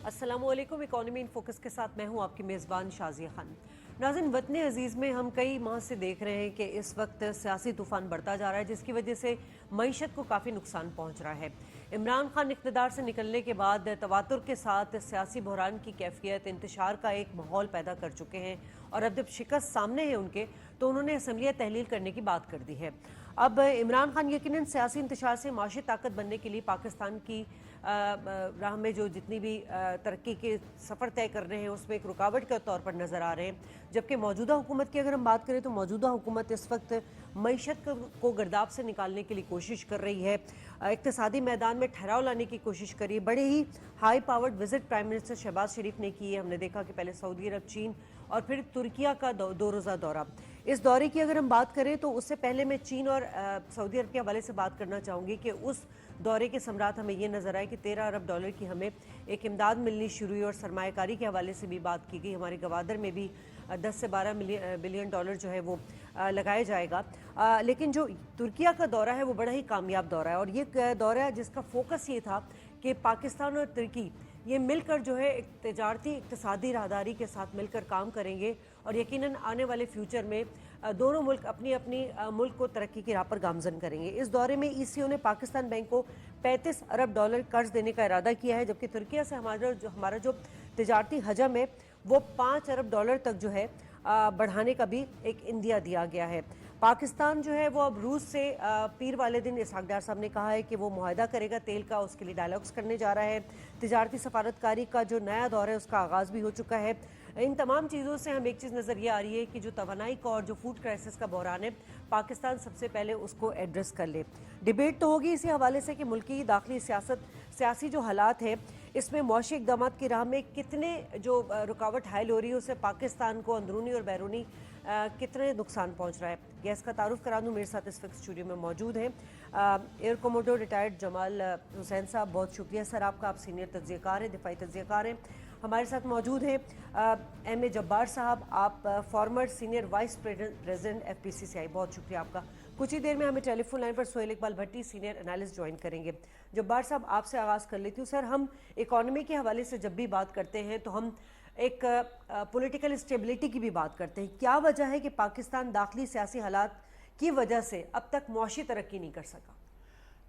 अस्सलाम वालेकुम। Economy in focus के साथ मैं हूं आपकी मेज़बान शाज़िया खान। नाज़रीन, वतन अजीज़ में हम कई माह से देख रहे हैं कि इस वक्त सियासी तूफ़ान बढ़ता जा रहा है, जिसकी वजह से मईशत को काफ़ी नुकसान पहुंच रहा है। इमरान खान इक़्तिदार से निकलने के बाद तवातुर के साथ सियासी बहरान की कैफियत इंतशार का एक माहौल पैदा कर चुके हैं, और अब जब शिकस्त सामने है उनके, तो उन्होंने असम्बलियाँ तहलील करने की बात कर दी है। अब इमरान खान यकीनन सियासी इंतशार से माशी ताकत बनने के लिए पाकिस्तान की राह में जो जितनी भी तरक्की के सफ़र तय कर रहे हैं उसमें एक रुकावट के तौर पर नज़र आ रहे हैं। जबकि मौजूदा हुकूमत की अगर हम बात करें तो मौजूदा हुकूमत इस वक्त मईशत को गर्दाब से निकालने के लिए कोशिश कर रही है, इक़्तिसादी मैदान में ठहराव लाने की कोशिश करी है। बड़े ही high powered visit prime minister Shehbaz Sharif ने की है। हमने देखा कि पहले सऊदी अरब, चीन और फिर तुर्किया का दो रोज़ा दौरा। इस दौरे की अगर हम बात करें तो उससे पहले मैं चीन और सऊदी अरब के हवाले से बात करना चाहूँगी कि उस दौरे के समरात हमें ये नज़र आए कि 13 अरब डॉलर की हमें एक इमदाद मिलनी शुरू हुई, और सरमायाकारी के हवाले से भी बात की गई। हमारे गवादर में भी 10 से 12 बिलियन डॉलर जो है वो लगाया जाएगा। लेकिन जो तुर्किया का दौरा है वो बड़ा ही कामयाब दौरा है, और ये दौरा है जिसका फोकस ये था कि पाकिस्तान और तुर्की ये मिलकर जो है एक तजारती इक़्तिसादी राहदारी के साथ मिलकर काम करेंगे, और यकीनन आने वाले फ्यूचर में दोनों मुल्क अपनी अपनी मुल्क को तरक्की की राह पर गामजन करेंगे। इस दौरे में ईसीओ ने पाकिस्तान बैंक को 35 अरब डॉलर कर्ज देने का इरादा किया है, जबकि तुर्किया से हमारा जो तजारती हजम है वो 5 अरब डॉलर तक जो है बढ़ाने का भी एक इंदिया दिया गया है। पाकिस्तान जो है वो अब रूस से पीर वाले दिन इसहाक डार साहब ने कहा है कि वो मुआहदा करेगा तेल का, उसके लिए डायलॉग्स करने जा रहा है। तिजारती सफारतकारी का जो नया दौर है उसका आगाज़ भी हो चुका है। इन तमाम चीज़ों से हम एक चीज़ नज़र ये आ रही है कि जो तवानाई का और जो फूड क्राइसिस का बहरान है, पाकिस्तान सबसे पहले उसको एड्रेस कर ले। डिबेट तो होगी इसी हवाले से कि मुल्क की दाखिली सियासी जो हालात है इसमें मुआशी इक़दामात की राह में कितने जो रुकावट हायल हो रही है उससे पाकिस्तान को अंदरूनी और बैरूनी कितने नुकसान पहुंच रहा है। गैस का तारुफ करा दूं, मेरे साथ इस वक्त स्टूडियो में मौजूद हैं air commodore retired Jamal Hussain साहब। बहुत शुक्रिया सर आपका, आप सीनियर तज्ज़ियाकार हैं, दिफाई तज्ज़ियाकार हैं। हमारे साथ मौजूद हैं एम.ए. जब्बार साहब, आप farmer senior vice president FPCCI। बहुत शुक्रिया आपका। कुछ ही देर में हमें टेलीफोन लाइन पर सोहेल इकबाल भट्टी सीनियर एनालिस्ट ज्वाइन करेंगे। जब्बार साहब, आपसे आगाज़ कर लेती हूँ। सर, हम इकॉनमी के हवाले से जब भी बात करते हैं तो हम एक पॉलिटिकल स्टेबिलिटी की भी बात करते हैं। क्या वजह है कि पाकिस्तान दाखिली सियासी हालात की वजह से अब तक मुआशी तरक्की नहीं कर सका?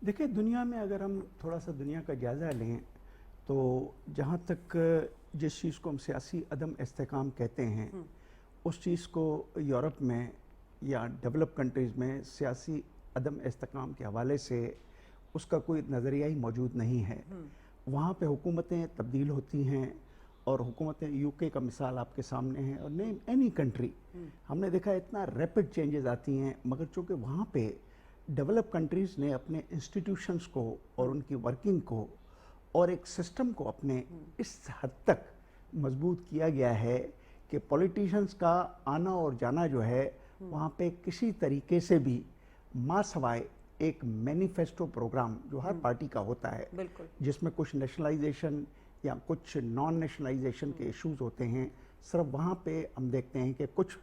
देखिए, दुनिया में अगर हम थोड़ा सा दुनिया का जायज़ा लें तो जहाँ तक जिस चीज़ को हम सियासी अदम इस्तेहकाम कहते हैं, उस चीज़ को यूरोप में या डेवलप कंट्रीज़ में सियासी अदम इस्तेहकाम के हवाले से उसका कोई नज़रिया ही मौजूद नहीं है। वहाँ पे हुकूमतें तब्दील होती हैं, और हुकूमतें UK का मिसाल आपके सामने है, और नेम एनी कंट्री हमने देखा इतना रैपिड चेंजेस आती हैं, मगर चूँकि वहाँ पे डेवलप कंट्रीज़ ने अपने इंस्टीट्यूशंस को और उनकी वर्किंग को और एक सिस्टम को अपने इस हद तक मजबूत किया गया है कि पॉलिटिशियंस का आना और जाना जो है वहाँ पे किसी तरीके से भी मासवाए एक मैनिफेस्टो प्रोग्राम जो हर पार्टी का होता है, जिसमें कुछ नेशनलाइजेशन या कुछ नॉन नेशनलाइजेशन के इश्यूज होते हैं, सिर्फ वहाँ पे हम देखते हैं कि कुछ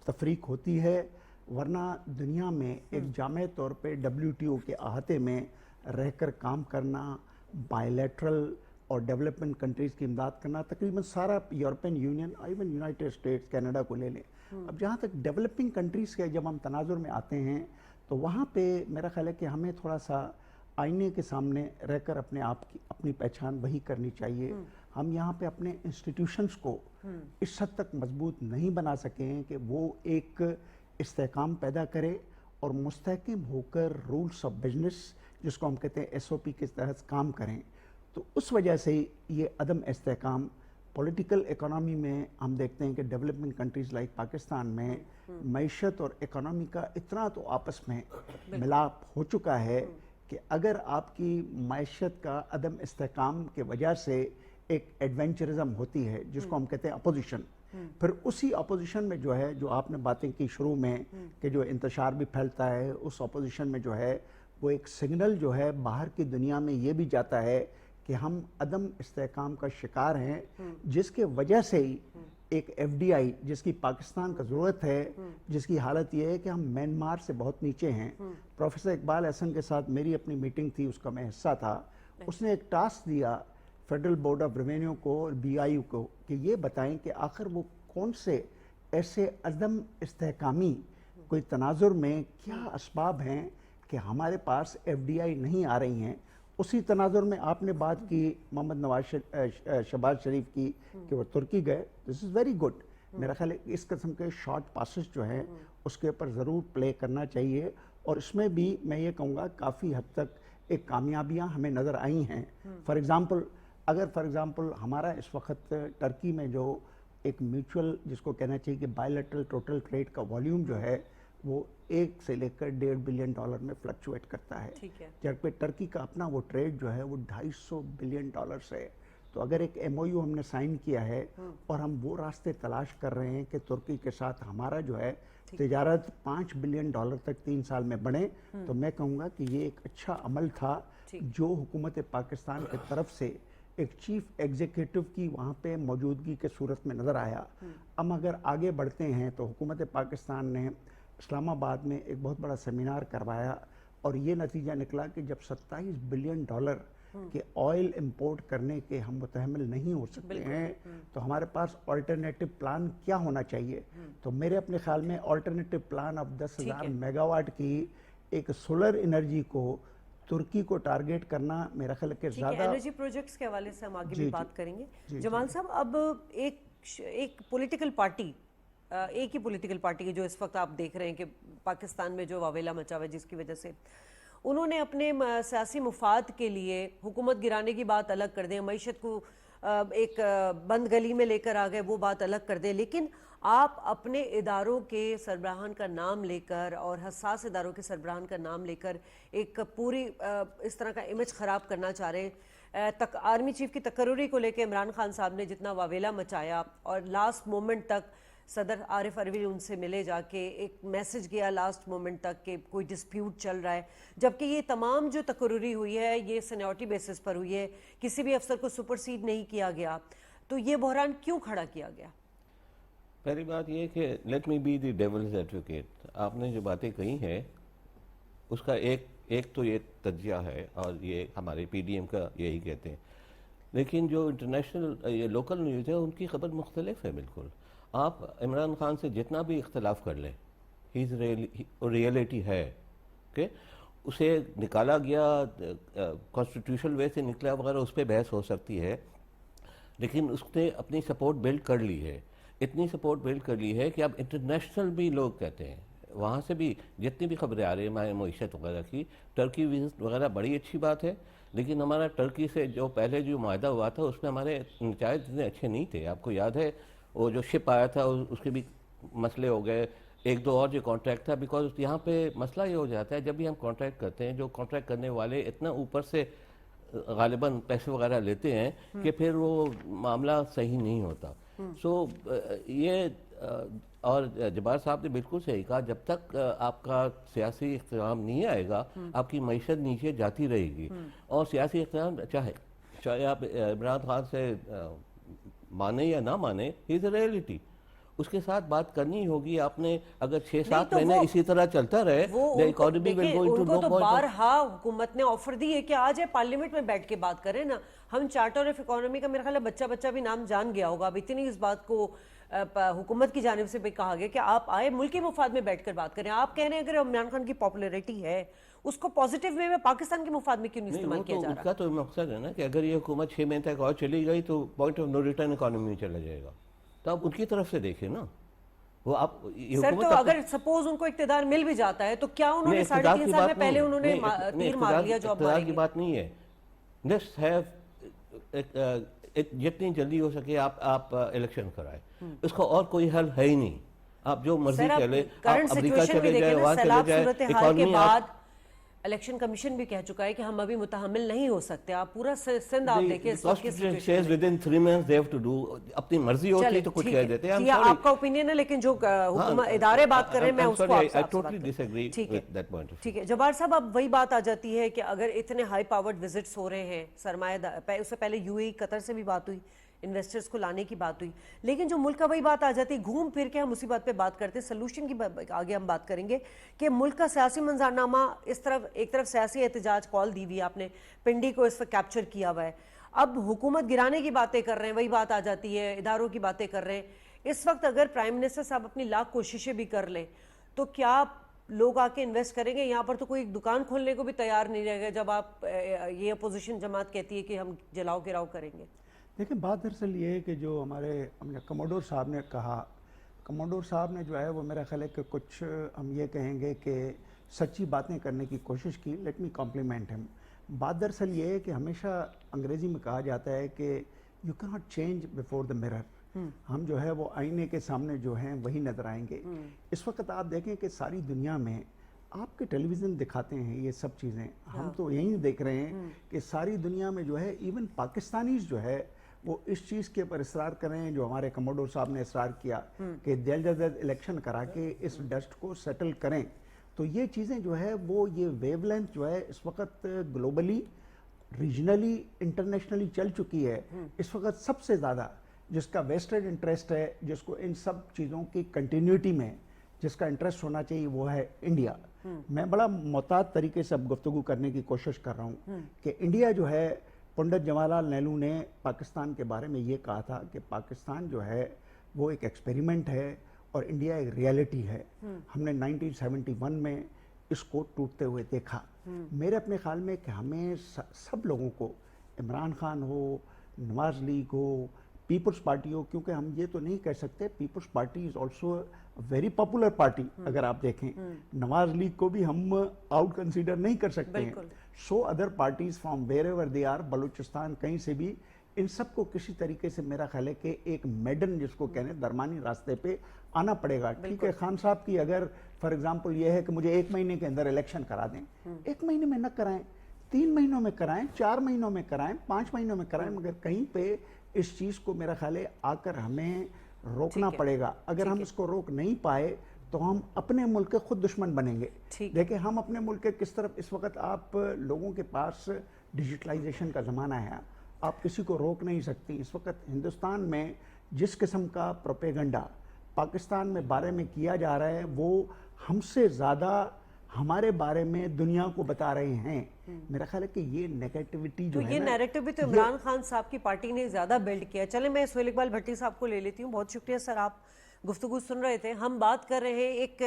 तफरीक होती है, वरना दुनिया में एक जामे तौर पे WTO के अहाते में रहकर काम करना, बायलैटरल और डेवलपमेंट कंट्रीज़ की इमदाद करना, तकरीबन सारा European union, even United states, Canada को ले लें। अब जहाँ तक डेवलपिंग कंट्रीज़ के जब हम तनाजुर में आते हैं तो वहाँ पे मेरा ख्याल है कि हमें थोड़ा सा आईने के सामने रहकर अपने आप की अपनी पहचान वही करनी चाहिए। हम यहाँ पे अपने इंस्टीट्यूशंस को इस हद तक मजबूत नहीं बना सके हैं कि वो एक इस्तेहकाम पैदा करे और मुस्तहकम होकर रूल्स ऑफ बिजनेस, जिसको हम कहते हैं SOP के तहत काम करें। तो उस वजह से ये अदम इस्तेहकाम पॉलिटिकल इकोनॉमी में हम देखते हैं कि डेवलपिंग कंट्रीज़ लाइक पाकिस्तान में मईशत और इकोनॉमी का इतना तो आपस में मिलाप हो चुका है कि अगर आपकी मईशत का अदम इस्तेहकाम के वजह से एक एडवेंचरिज्म होती है, जिसको हम कहते हैं अपोजिशन, फिर उसी अपोजिशन में जो है, जो आपने बातें की शुरू में कि जो इंतशार भी फैलता है, उस अपोजिशन में जो है वो एक सिग्नल जो है बाहर की दुनिया में ये भी जाता है कि हम अदम इस्तेहकाम का शिकार हैं, जिसके वजह से ही एक FDI जिसकी पाकिस्तान का ज़रूरत है, जिसकी हालत ये है कि हम म्यांमार से बहुत नीचे हैं। प्रोफेसर इकबाल एहसन के साथ मेरी अपनी मीटिंग थी, उसका मैं हिस्सा था। उसने एक टास्क दिया फेडरल बोर्ड ऑफ रेवेन्यू को और BIU को कि ये बताएं कि आखिर वो कौन से ऐसे अदम इस्तेहकामी कोई तनाजुर में क्या असबाब हैं कि हमारे पास FDI नहीं आ रही हैं। उसी तनाजुर में आपने बात की मोहम्मद शहबाज शरीफ की कि वो तुर्की गए, दिस इज़ वेरी गुड। मेरा ख्याल है इस किस्म के शॉर्ट पासेस जो हैं उसके ऊपर ज़रूर प्ले करना चाहिए, और इसमें भी मैं ये कहूँगा काफ़ी हद तक एक कामयाबियाँ हमें नज़र आई हैं। फॉर एग्ज़ाम्पल हमारा इस वक्त टर्की में जो एक म्यूचुअल जिसको कहना चाहिए कि बायलैटरल टोटल ट्रेड का वॉल्यूम जो है वो 1 से लेकर $1.5 बिलियन में फ्लक्चुएट करता है, जबकि टर्की का अपना वो ट्रेड जो है वो $250 बिलियन है। तो अगर एक MOU हमने साइन किया है और हम वो रास्ते तलाश कर रहे हैं कि तुर्की के साथ हमारा जो है तिजारत $5 बिलियन तक 3 साल में बढ़े, तो मैं कहूँगा कि ये एक अच्छा अमल था जो हुकूमत पाकिस्तान की तरफ से एक चीफ एग्जीक्यूटिव की वहाँ पे मौजूदगी के सूरत में नज़र आया। हम अगर आगे बढ़ते हैं तो हुकूमत पाकिस्तान ने इस्लामाबाद में एक बहुत बड़ा सेमिनार करवाया और ये नतीजा निकला कि जब $27 बिलियन के ऑयल इंपोर्ट करने के हम मुतहमिल नहीं हो सकते हैं तो हमारे पास ऑल्टरनेटिव प्लान क्या होना चाहिए। तो मेरे अपने ख्याल में ऑल्टरनेटिव प्लान अब 10,000 मेगावाट की एक सोलर एनर्जी को तुर्की को टारगेट करना मेरा ख्याल है कि ज़्यादा एनर्जी प्रोजेक्ट्स के हवाले से हम आगे भी बात करेंगे। जमाल साहब, अब एक पॉलिटिकल पार्टी, एक ही पॉलिटिकल पार्टी की जो इस वक्त आप देख रहे हैं कि पाकिस्तान में जो वावेला मचा हुआ है, जिसकी वजह से उन्होंने अपने सियासी मुफाद के लिए हुकूमत गिराने की बात अलग कर दें, मईशत को एक बंद गली में लेकर आ गए, वो बात अलग कर दें, लेकिन आप अपने इदारों के सरबराहान का नाम लेकर और हसास इदारों के सरबराहान का नाम लेकर एक पूरी इस तरह का इमेज ख़राब करना चाह रहे हैं। आर्मी चीफ की तकर्री को लेकर इमरान खान साहब ने जितना वावेला मचाया और लास्ट मोमेंट तक सदर आरिफ अलवी उनसे मिले जाके एक मैसेज गया लास्ट मोमेंट तक कि कोई डिस्प्यूट चल रहा है, जबकि ये तमाम जो तकर्री हुई है ये सीनियरिटी बेसिस पर हुई है, किसी भी अफसर को सुपरसीड नहीं किया गया। तो ये बहरान क्यों खड़ा किया गया? पहली बात ये कि let me be the devil's advocate, आपने जो बातें कही हैं उसका एक तो ये तज्जिया है और ये हमारे PDM का यही कहते हैं, लेकिन जो इंटरनेशनल ये लोकल न्यूज़ है उनकी खबर मुख्तलिफ है बिल्कुल। आप इमरान खान से जितना भी इख्तलाफ कर लें, रियलिटी है कि उसे निकाला गया कॉन्स्टिट्यूशनल वे से निकला वगैरह, उस पर बहस हो सकती है, लेकिन उसने अपनी सपोर्ट बिल्ड कर ली है, इतनी सपोर्ट बिल्ड कर ली है कि अब इंटरनेशनल भी लोग कहते हैं, वहाँ से भी जितनी भी खबरें आ रही है हमारे मईशत वगैरह की, टर्की विजिट वगैरह बड़ी अच्छी बात है, लेकिन हमारा टर्की से जो पहले जो मुआहदा हुआ था उसमें हमारे नतीजे इतने अच्छे नहीं थे। आपको याद है वो जो शिप आया था उसके भी मसले हो गए, एक दो और जो कॉन्ट्रैक्ट था, बिकॉज यहाँ पे मसला ये हो जाता है जब भी हम कॉन्ट्रैक्ट करते हैं, जो कॉन्ट्रैक्ट करने वाले इतना ऊपर से गालिबन पैसे वगैरह लेते हैं कि फिर वो मामला सही नहीं होता। सो ये और जब्बार साहब ने बिल्कुल सही कहा, जब तक आपका सियासी इख्तियाम नहीं आएगा आपकी मईशत नीचे जाती रहेगी, और सियासी इख्तियाम चाहे आप इमरान खान से माने या ना माने, ही इज़ अ रियलिटी, उसके साथ बात करनी होगी। आपने अगर 6-7 महीने इसी तरह चलता रहे, economy will go into no point. बारहा हुकूमत ने ऑफर दी है कि आज है पार्लियामेंट में बैठ के बात करें ना। हम चार्टर ऑफ इकोनॉमी का मेरा ख्याल है बच्चा भी नाम जान गया होगा। अब इतनी इस बात को हुकूमत की जानिब से भी कहा गया कि आप आए मुल्की मुफाद में बैठकर बात करें। आप कह रहे हैं अगर इमरान खान की पॉपुलैरिटी है उसको पॉजिटिव वे में पाकिस्तान के मुफाद में क्यों नहीं इस्तेमाल किया जा रहा? उसका तो मकसद है ना कि अगर ये हुकूमत 6 महीने तक और चली गई तो point of no return economy में चला जाएगा। तो आप उनकी तरफ से देखें ना, वो आप सर तो अगर सपोज उनको इख्तिदार मिल भी जाता है तो क्या उन्होंने 3.5 साल में पहले उन्होंने तीर मार लिया जो अब इख्तिदार की बात नहीं है। लेट्स हैव जितनी जल्दी हो सके आप इलेक्शन कराएं, इसका और कोई हल है ही नहीं। आप जो मर्जी कर ले, आप अमेरिका चले जाए, वहां चले जाए, इकोनॉमी आप इलेक्शन कमीशन भी कह चुका है कि हम अभी मुतहम्मिल नहीं हो सकते। आप पूरा सिंध आप देखिए within 3 months they have to do, अपनी मर्जी होती तो कुछ कह देते हैं। आपका ओपिनियन है, लेकिन जो इदारे बात कर रहे हैं मैं उसको I totally disagree with that point of view। ठीक है जब्बार साहब, अब वही बात आ जाती है कि अगर इतने हाई पावर्ड विजिट्स हो रहे हैं, सरमाया उससे पहले UAE कतर से भी बात हुई, इन्वेस्टर्स को लाने की बात हुई, लेकिन जो मुल्क का वही बात आ जाती है, घूम फिर के हम उसी बात पे बात करते हैं। सोल्यूशन की आगे हम बात करेंगे कि मुल्क का सियासी मंजरनामा इस तरफ, एक तरफ सियासी एहतजाज कॉल दी हुई है आपने, पिंडी को इस वक्त कैप्चर किया हुआ है, اب حکومت گرانے کی باتیں کر رہے ہیں، وہی بات آ جاتی ہے، اداروں کی باتیں کر رہے ہیں۔ اس وقت اگر پرائم منسٹر صاحب اپنی لاکھ کوششیں بھی کر لیں تو کیا لوگ آ کے انویسٹ کریں گے؟ یہاں پر تو کوئی دکان کھولنے کو بھی تیار نہیں رہے گا جب آپ یہ اپوزیشن جماعت کہتی ہے کہ ہم جلاؤ گراؤ کریں گے۔ دیکھیں بات دراصل یہ ہے کہ جو ہمارے کموڈور صاحب نے کہا، کموڈور صاحب نے جو ہے وہ میرا خیال ہے کہ کچھ ہم یہ کہیں گے کہ سچی باتیں کرنے کی کوشش کی۔ لیٹ می کمپلیمنٹ ہم۔ بات دراصل یہ ہے کہ ہمیشہ انگریزی میں کہا جاتا ہے کہ یو کی not change before the mirror, ہم جو ہے وہ آئینے کے سامنے جو ہیں وہی نظر آئیں گے۔ اس وقت آپ دیکھیں کہ ساری دنیا میں آپ کے ٹیلی ویژن دکھاتے ہیں یہ سب چیزیں، ہم تو یہی دیکھ رہے ہیں کہ ساری دنیا میں جو ہے ایون پاکستانیز جو ہے وہ اس چیز کے پر اصرار کریں جو ہمارے کموڈور صاحب نے اصرار کیا کہ جلد از جلد الیکشن کرا کے اس ڈسٹ کو سیٹل کریں۔ تو یہ چیزیں جو ہے وہ یہ ویو لینتھ جو ہے اس وقت گلوبلی، ریجنلی، انٹرنیشنلی چل چکی ہے۔ اس وقت سب سے زیادہ جس کا ویسٹڈ انٹرسٹ ہے، جس کو ان سب چیزوں کی کنٹینیوٹی میں جس کا انٹرسٹ ہونا چاہیے وہ ہے انڈیا۔ میں بڑا محتاط طریقے سے اب گفتگو کرنے کی کوشش کر رہا ہوں کہ انڈیا جو ہے، پنڈت جواہر لال نہرو نے پاکستان کے بارے میں یہ کہا تھا کہ پاکستان جو ہے وہ ایک ایکسپیریمنٹ ہے اور انڈیا ایک ریالٹی ہے۔ ہم نے 1971 میں اس کو ٹوٹتے ہوئے دیکھا۔ میرے اپنے خیال میں کہ ہمیں سب لوگوں کو، عمران خان ہو، نواز لیگ ہو، پیپلز پارٹی ہو، کیونکہ ہم یہ تو نہیں کہہ سکتے، Peoples Party is also very popular party. اگر آپ دیکھیں نواز لیگ کو بھی ہم آؤٹ کنسیڈر نہیں کر سکتے ہیں۔ So other parties from wherever they are آر، بلوچستان کہیں سے بھی، ان سب کو کسی طریقے سے میرا خیال ہے کہ ایک میڈن جس کو کہنے درمیانی راستے پہ آنا پڑے گا۔ ٹھیک ہے، خان صاحب کی اگر فار ایگزامپل یہ ہے کہ مجھے 1 مہینے کے اندر الیکشن کرا دیں، 1 مہینے میں نہ کرائیں، 3 مہینوں میں کرائیں، 4 مہینوں میں کرائیں، 5 مہینوں میں کرائیں، مگر کہیں پہ اس چیز کو میرا خیال ہے آ کر ہمیں روکنا پڑے گا۔ اگر ہم اس کو روک نہیں پائے تو ہم اپنے ملک کے خود دشمن بنیں گے۔ دیکھیں ہم اپنے ملک کے کس طرف، اس وقت آپ لوگوں کے پاس ڈیجیٹلائزیشن کا زمانہ ہے، آپ کسی کو روک نہیں سکتی۔ اس وقت ہندوستان میں جس قسم کا پروپیگنڈا پاکستان میں بارے میں کیا جا رہا ہے وہ ہم سے زیادہ ہمارے بارے میں دنیا کو بتا رہے ہیں۔ میرا خیال ہے کہ یہ نیگیٹیوٹی جو ہے، یہ نیریٹو بھی تو عمران خان صاحب کی پارٹی نے زیادہ بلڈ کیا۔ چلیں میں سہیل اقبال بھٹی صاحب کو لے لیتی ہوں۔ بہت شکریہ سر، آپ گفتگو سن رہے تھے۔ ہم بات کر رہے ہیں ایک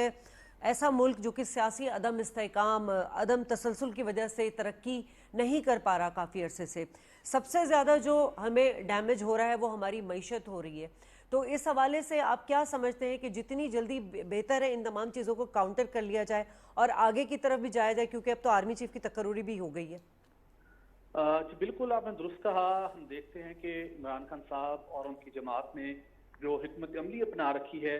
ایسا ملک جو کہ سیاسی عدم استحکام، عدم تسلسل کی وجہ سے ترقی نہیں کر پا رہا کافی عرصے سے۔ سب سے زیادہ جو ہمیں ڈیمیج ہو رہا ہے وہ ہماری معیشت ہو رہی ہے۔ تو اس حوالے سے آپ کیا سمجھتے ہیں کہ جتنی جلدی بہتر ہے ان تمام چیزوں کو کاؤنٹر کر لیا جائے اور آگے کی طرف بھی جایا جائے، کیونکہ اب تو آرمی چیف کی تقرری بھی ہو گئی ہے؟ جی بالکل، آپ نے درست کہا۔ ہم دیکھتے ہیں کہ عمران خان صاحب اور ان کی جماعت نے جو حکمت عملی اپنا رکھی ہے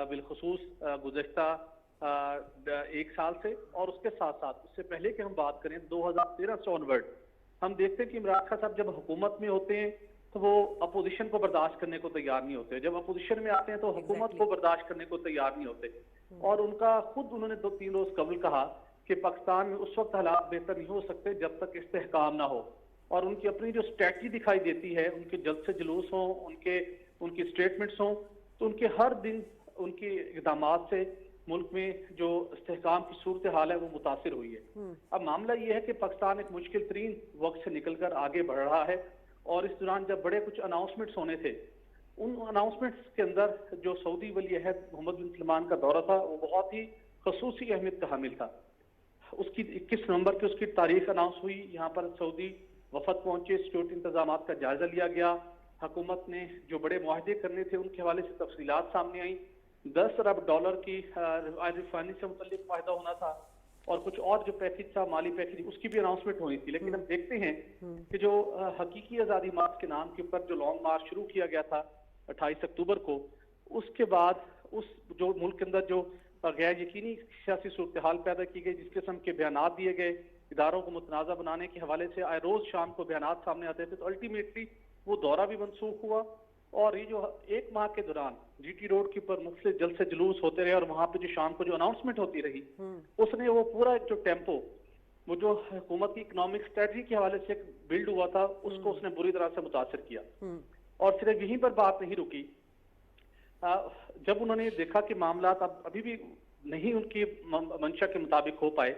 بالخصوص گزشتہ 1 سال سے، اور اس کے ساتھ ساتھ اس سے پہلے کہ ہم بات کریں 2013 سے آنورڈ، ہم دیکھتے ہیں کہ عمران خان صاحب جب حکومت میں ہوتے ہیں تو وہ اپوزیشن کو برداشت کرنے کو تیار نہیں ہوتے، جب اپوزیشن میں آتے ہیں تو حکومت کو برداشت کرنے کو تیار نہیں ہوتے۔ اور ان کا خود انہوں نے 2-3 روز قبل کہا کہ پاکستان میں اس وقت حالات بہتر نہیں ہو سکتے جب تک استحکام نہ ہو، اور ان کی اپنی جو اسٹریٹجی دکھائی دیتی ہے، ان کے جلد سے جلوس ہوں، ان کی اسٹیٹمنٹس ہوں، تو ان کے ہر دن ان کے اقدامات سے ملک میں جو استحکام کی صورتحال ہے وہ متاثر ہوئی ہے۔ اب معاملہ یہ ہے کہ پاکستان ایک مشکل ترین وقت سے نکل کر آگے بڑھ رہا ہے، اور اس دوران جب بڑے کچھ اناؤنسمنٹس ہونے تھے، ان اناؤنسمنٹس کے اندر جو سعودی ولی عہد محمد بن سلمان کا دورہ تھا وہ بہت ہی خصوصی اہمیت کا حامل تھا۔ اس کی 21 نومبر کی اس کی تاریخ اناؤنس ہوئی، یہاں پر سعودی وفد پہنچے، سیکورٹی انتظامات کا جائزہ لیا گیا، حکومت نے جو بڑے معاہدے کرنے تھے ان کے حوالے سے تفصیلات سامنے آئیں۔ $10 ارب کی ریفائنری سے متعلق معاہدہ ہونا تھا، اور کچھ اور جو پیکج تھا، مالی پیکج، اس کی بھی اناؤنسمنٹ ہونی تھی۔ لیکن ہم دیکھتے ہیں کہ جو حقیقی آزادی مارچ کے نام کے اوپر جو لانگ مارچ شروع کیا گیا تھا 28 اکتوبر کو، اس کے بعد اس جو ملک کے اندر جو غیر یقینی سیاسی صورتحال پیدا کی گئی، جس قسم کے بیانات دیے گئے اداروں کو متنازع بنانے کے حوالے سے، آئے روز شام کو بیانات سامنے آتے تھے، تو الٹیمیٹلی وہ دورہ بھی منسوخ ہوا، اور یہ جو 1 ماہ کے دوران جی ٹی روڈ کے اوپر مختلف جلسے جلوس ہوتے رہے، اور وہاں پہ جو شام کو جو اناؤنسمنٹ ہوتی رہی، اس نے وہ پورا جو ٹیمپو، وہ جو حکومت کی اکنامک اسٹریٹجی کے حوالے سے بلڈ ہوا تھا، اس کو اس نے بری طرح سے متاثر کیا۔ اور صرف یہیں پر بات نہیں رکی، جب انہوں نے دیکھا کہ معاملات ابھی بھی نہیں ان کی منشا کے مطابق ہو پائے،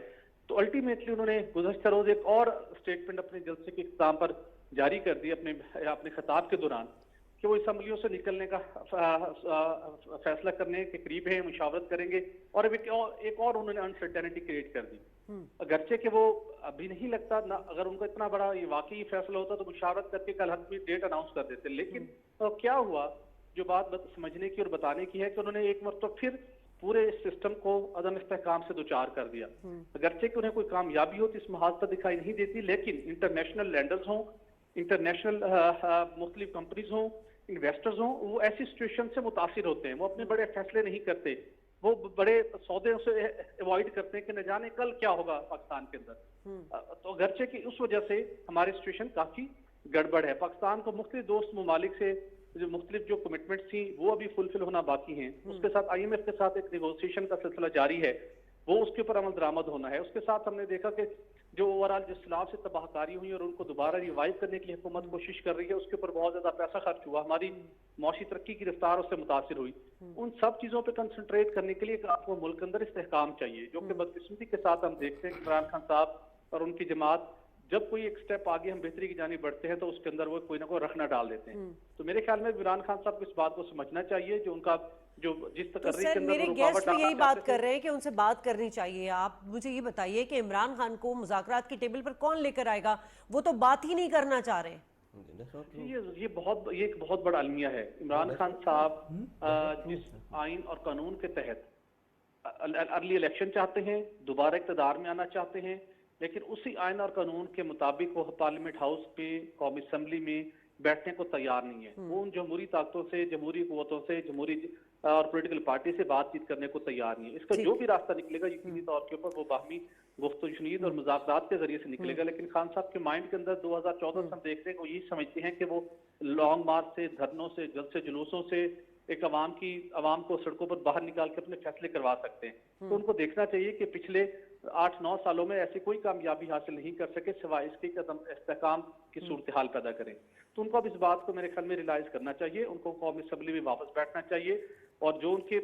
تو الٹیمیٹلی انہوں نے گزشتہ روز ایک اور اسٹیٹمنٹ اپنے جلسے کے اختتام پر जारी कर दी अपने खिताब के दौरान कि वो असम्बलियों से निकलने का फैसला करने के करीब है, मुशावरत करेंगे, और एक और उन्होंने अनसर्टेनिटी क्रिएट कर दी। अगरचे कि वो अभी नहीं लगता ना, अगर उनको इतना बड़ा ये वाकई फैसला होता तो मुशावरत करके कल हतमी डेट अनाउंस कर देते, लेकिन क्या हुआ, जो बात समझने की और बताने की है कि उन्होंने एक मरतबा फिर पूरे सिस्टम को अदम इस्तेहकाम से दुचार कर दिया। अगरचे कि उन्हें कोई कामयाबी हो तो इस महाज पर दिखाई नहीं देती, लेकिन इंटरनेशनल लैंडर्स हों, इंटरनेशनल मुख्तलिफ कंपनीज हों, इन्वेस्टर्स हों, वो ऐसी सिचुएशन से मुतासिर होते हैं, वो अपने बड़े फैसले नहीं करते, वो बड़े सौदे से अवॉइड करते हैं कि न जाने कल क्या होगा पाकिस्तान के अंदर। तो अगरचे कि उस वजह से हमारी सिचुएशन काफी गड़बड़ है। पाकिस्तान को मुख्तलिफ दोस्त ममालिक से जो मुख्तलिफ जो कमिटमेंट्स थी वो अभी फुलफिल होना बाकी हैं। उसके साथ IMF के साथ एक नेगोशिएशन का सिलसिला जारी है, वो उसके ऊपर अमल दरामद होना है। उसके साथ हमने देखा कि जो ओवरऑल जिस सैलाब से तबाहकारी हुई और उनको दोबारा रिवाइव करने के लिए हुकूमत कोशिश कर रही है, उसके ऊपर बहुत ज्यादा पैसा खर्च हुआ, हमारी मौसी तरक्की की रफ्तार उससे मुतासिर हुई। उन सब चीजों पर कंसंट्रेट करने के लिए आपको मुल्क अंदर इस्तेहकाम चाहिए, जो कि बदकिस्मती के साथ हम देखते हैं कि इमरान खान साहब और उनकी जमात जब कोई एक स्टेप आगे हम बेहतरी की जानिब बढ़ते हैं तो उसके अंदर वो कोई ना कोई रखना डाल देते हैं। तो मेरे ख्याल में इमरान खान साहब को इस बात को समझना चाहिए, जो उनका जो जिस तकर्री के अंदर मेरे गेस्ट भी यही बात कर रहे हैं कि उनसे बात करनी चाहिए। आप मुझे ये बताइए कि इमरान खान को मुज़ाकरात की टेबल पर कौन लेकर आएगा? वो तो बात ही नहीं करना चाह रहे। ये एक बहुत बड़ा अलमिया है। इमरान खान साहब जिस आइन और कानून के तहत अर्ली इलेक्शन चाहते हैं, दोबारा इक़्तिदार में आना चाहते हैं, लेकिन उसी आइन और कानून के मुताबिक वो पार्लियामेंट हाउस पे, कौमी असम्बली में बैठने को तैयार नहीं है। वो उन जमहूरी ताकतों से, जमहूरी कुव्वतों से, जमहूरी और पॉलिटिकल पार्टी से बातचीत करने को तैयार नहीं है। इसका जो भी रास्ता निकलेगा यकीनी तौर के ऊपर वो बाहमी गुफ्तगू और मुज़ाकरात के जरिए से निकलेगा। लेकिन खान साहब के माइंड के अंदर 2014 से हम देखते हैं वो यही समझते हैं कि वो लॉन्ग मार्च से, धरनों से, जल्द से जुलूसों से एक अवाम को सड़कों पर बाहर निकाल के अपने फैसले करवा सकते हैं। तो उनको देखना चाहिए कि पिछले 8-9 सालों में ऐसी कोई कामयाबी हासिल नहीं कर सके सिवाय इसके कदम इस्तेहकाम की सूरत हाल पैदा करें। तो उनको अब इस बात को मेरे ख्याल में रियलाइज करना चाहिए, उनको कौमी असम्बली में वापस बैठना चाहिए और जो उनके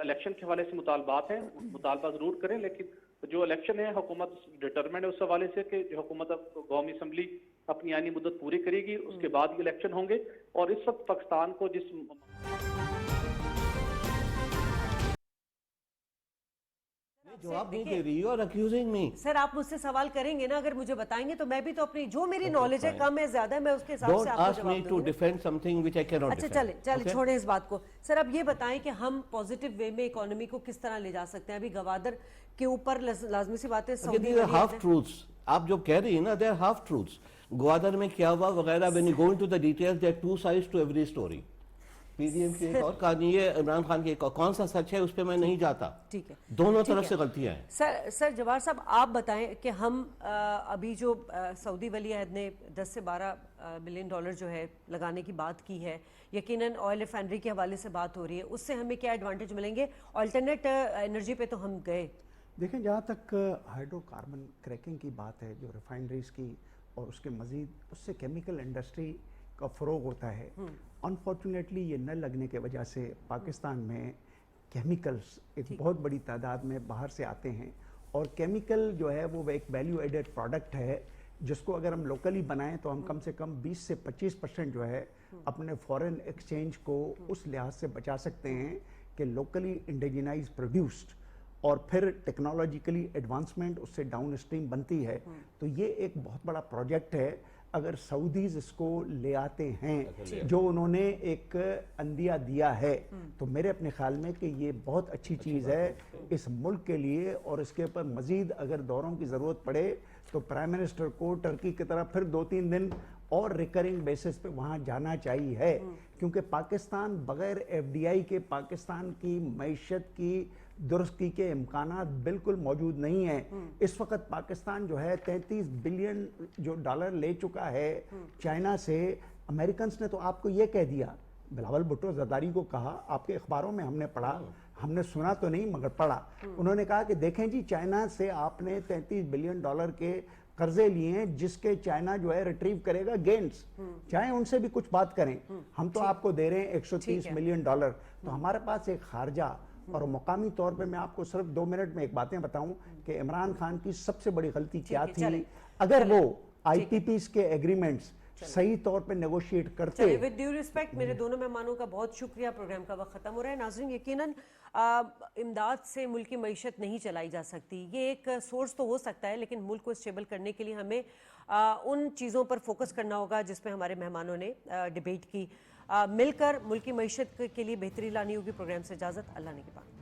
इलेक्शन के हवाले से मुतालबात हैं मुतालबा जरूर करें, लेकिन जो इलेक्शन है हुकूमत डिटरमिन्ड है उस हवाले से कि जो हुकूमत अब कौमी असम्बली अपनी आईनी मुद्दत पूरी करेगी उसके बाद ये इलेक्शन होंगे। और इस वक्त पाकिस्तान को जिस जवाब नहीं दे रही और अक्यूजिंग मी। सर आप मुझसे सवाल करेंगे ना, अगर मुझे बताएंगे तो मैं भी तो अपनी जो मेरी नॉलेज है कम है ज्यादा है मैं उसके हिसाब से आपको जवाब दूंगी। To defend something which I can not अच्छा चले छोड़ें इस बात को। सर अब ये बताएं कि हम पॉजिटिव वे में इकोनॉमी को किस तरह ले जा सकते हैं? अभी गवादर के ऊपर लाजमी सी बात है सऊदी हाफ ट्रूथ्स आप जो कह रही है ना, they are half truths. Gwadar में क्या हुआ वगैरह, when you go into the details there are two sides to every story. PDM की एक और कहानी है, इमरान खान की कौन सा सच है उस पर मैं नहीं जाता। ठीक है, दोनों तरफ से गलतियां हैं। सर जवाहर साहब आप बताएं कि हम अभी जो सऊदी वली अहद ने 10 से 12 बिलियन डॉलर जो है लगाने की बात की है, यकीनन ऑयल रिफाइनरी के हवाले से बात हो रही है, उससे हमें क्या एडवांटेज मिलेंगे? अल्टरनेट एनर्जी पे तो हम गए। देखें, जहाँ तक हाइड्रोकार्बन क्रैकिंग की बात है, जो रिफाइनरीज की और उसके मज़ीद उससे केमिकल इंडस्ट्री का फ़रोग होता है, अनफॉर्चुनेटली ये न लगने के वजह से पाकिस्तान में केमिकल्स एक बहुत बड़ी तादाद में बाहर से आते हैं और केमिकल जो है वो एक वैल्यू एडेड प्रोडक्ट है जिसको अगर हम लोकली बनाएं तो हम कम से कम 20 से 25% जो है अपने फॉरेन एक्सचेंज को उस लिहाज से बचा सकते हैं कि लोकली इंडिजिनाइज प्रोड्यूस्ड और फिर टेक्नोलॉजिकली एडवांसमेंट उससे डाउन स्ट्रीम बनती है। तो ये एक बहुत बड़ा प्रोजेक्ट है। अगर सऊदीज इसको ले आते हैं जो उन्होंने एक अंदिया दिया है तो मेरे अपने ख्याल में कि ये बहुत अच्छी चीज़ है इस मुल्क के लिए। और इसके ऊपर मज़ीद अगर दौरों की ज़रूरत पड़े तो प्राइम मिनिस्टर को टर्की की तरफ फिर 2-3 दिन और रिकरिंग बेसिस पे वहाँ जाना चाहिए है, क्योंकि पाकिस्तान बग़ैर FDI के पाकिस्तान की मईशत की दुरुस्ती के इम्कानात बिल्कुल मौजूद नहीं है। इस वक्त पाकिस्तान जो है 33 बिलियन जो डॉलर ले चुका है चाइना से। अमेरिकन ने तो आपको ये कह दिया, बिलावल भुट्टो जरदारी को कहा, आपके अखबारों में हमने पढ़ा, हमने सुना तो नहीं मगर पढ़ा, उन्होंने कहा कि देखें जी चाइना से आपने 33 बिलियन डॉलर के कर्जे लिए हैं जिसके चाइना जो है रिट्रीव करेगा गेन्स, चाहे उनसे भी कुछ बात करें, हम तो आपको दे रहे हैं 130 मिलियन डॉलर। तो हमारे पास एक खारजा और मुकामी तौर पे मैं आपको सिर्फ 2 मिनट में एक बातें बताऊं कि इमरान खान की सबसे बड़ी गलती क्या थी। अगर वो IPPs के एग्रीमेंट्स सही तौर पे नेगोशिएट करते। चलिए, विद ड्यू रिस्पेक्ट मेरे दोनों मेहमानों का बहुत शुक्रिया। प्रोग्राम का वक्त खत्म हो रहा है। नाज़रीन, यकीनन इमदाद से मुल्क की मईशत नहीं चलाई जा सकती। ये एक सोर्स तो हो सकता है, लेकिन मुल्क को स्टेबल करने के लिए हमें उन चीज़ों पर फोकस करना होगा जिस पे हमारे मेहमानों ने डिबेट की। मिलकर मुल्क की मईशत के लिए बेहतरी लानी होगी। प्रोग्राम से इजाज़त, अल्लाह ने के बाद।